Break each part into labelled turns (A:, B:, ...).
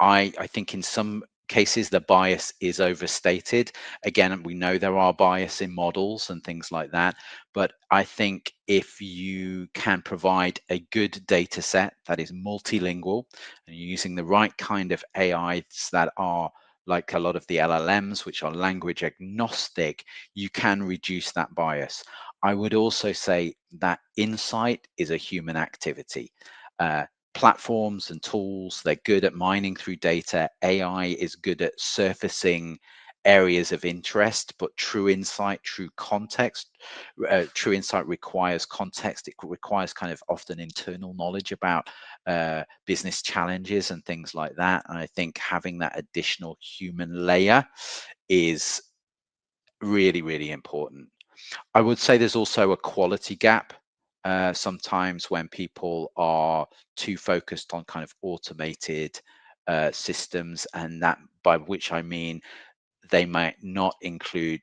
A: I think in some cases the bias is overstated. Again, we know there are bias in models and things like that, but I think if you can provide a good data set that is multilingual and you're using the right kind of AIs that are like a lot of the LLMs, which are language agnostic, you can reduce that bias. I would also say that insight is a human activity. Uh, Platforms and tools, they're good at mining through data. AI is good at surfacing areas of interest, but true insight, true context, true insight requires context. It requires kind of often internal knowledge about business challenges and things like that. And I think having that additional human layer is really, really important. I would say there's also a quality gap. Sometimes when people are too focused on kind of automated systems, and that by which I mean they might not include,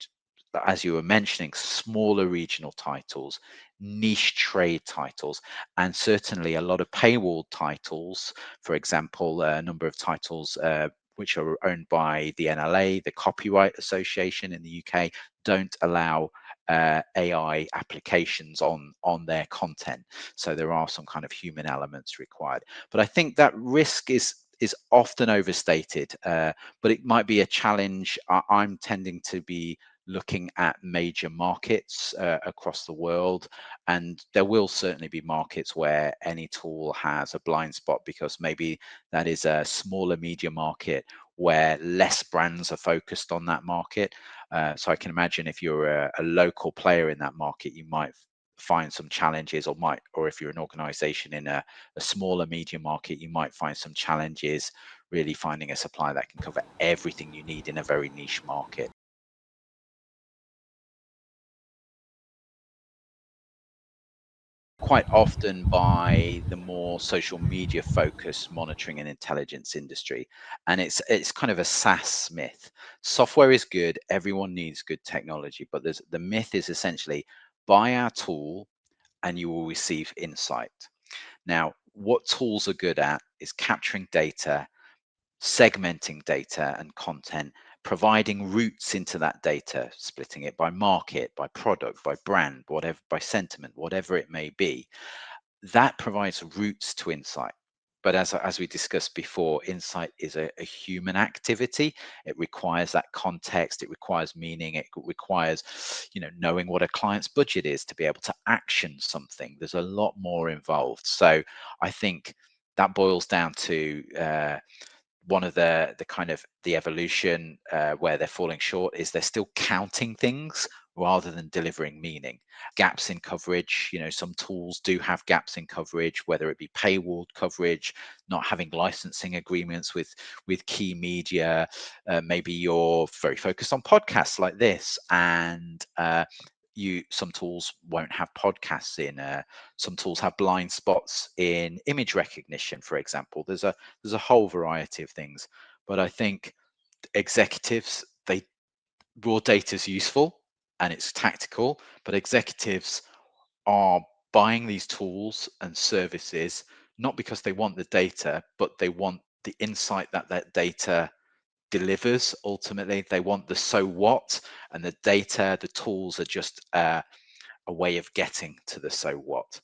A: as you were mentioning, smaller regional titles, niche trade titles, and certainly a lot of paywall titles. For example, a number of titles which are owned by the NLA, the Copyright Association in the UK, don't allow AI applications on their content. So there are some kind of human elements required. But I think that risk is often overstated, but it might be a challenge. I'm tending to be looking at major markets across the world, and there will certainly be markets where any tool has a blind spot because maybe that is a smaller media market where less brands are focused on that market. So I can imagine if you're a local player in that market, you might find some challenges, or if you're an organization in a smaller media market, you might find some challenges really finding a supplier that can cover everything you need in a very niche market. Quite often by the more social media focused monitoring and intelligence industry. And it's kind of a SaaS myth. Software is good, everyone needs good technology, but the myth is essentially buy our tool and you will receive insight. Now, what tools are good at is capturing data, segmenting data and content, providing routes into that data, splitting it by market, by product, by brand, whatever, by sentiment, whatever it may be. That provides routes to insight. But as we discussed before, insight is a human activity. It requires that context. It requires meaning. It requires, knowing what a client's budget is to be able to action something. There's a lot more involved. So I think that boils down to one of the kind of the evolution where they're falling short is they're still counting things rather than delivering meaning. Gaps in coverage, some tools do have gaps in coverage, whether it be paywalled coverage, not having licensing agreements with key media. Maybe you're very focused on podcasts like this, and some tools won't have podcasts in. Some tools have blind spots in image recognition, for example. There's a whole variety of things, but I think executives, they raw data is useful and it's tactical, but executives are buying these tools and services not because they want the data, but they want the insight that that data delivers. Ultimately, they want the so what, and the data, the tools are just a way of getting to the so what.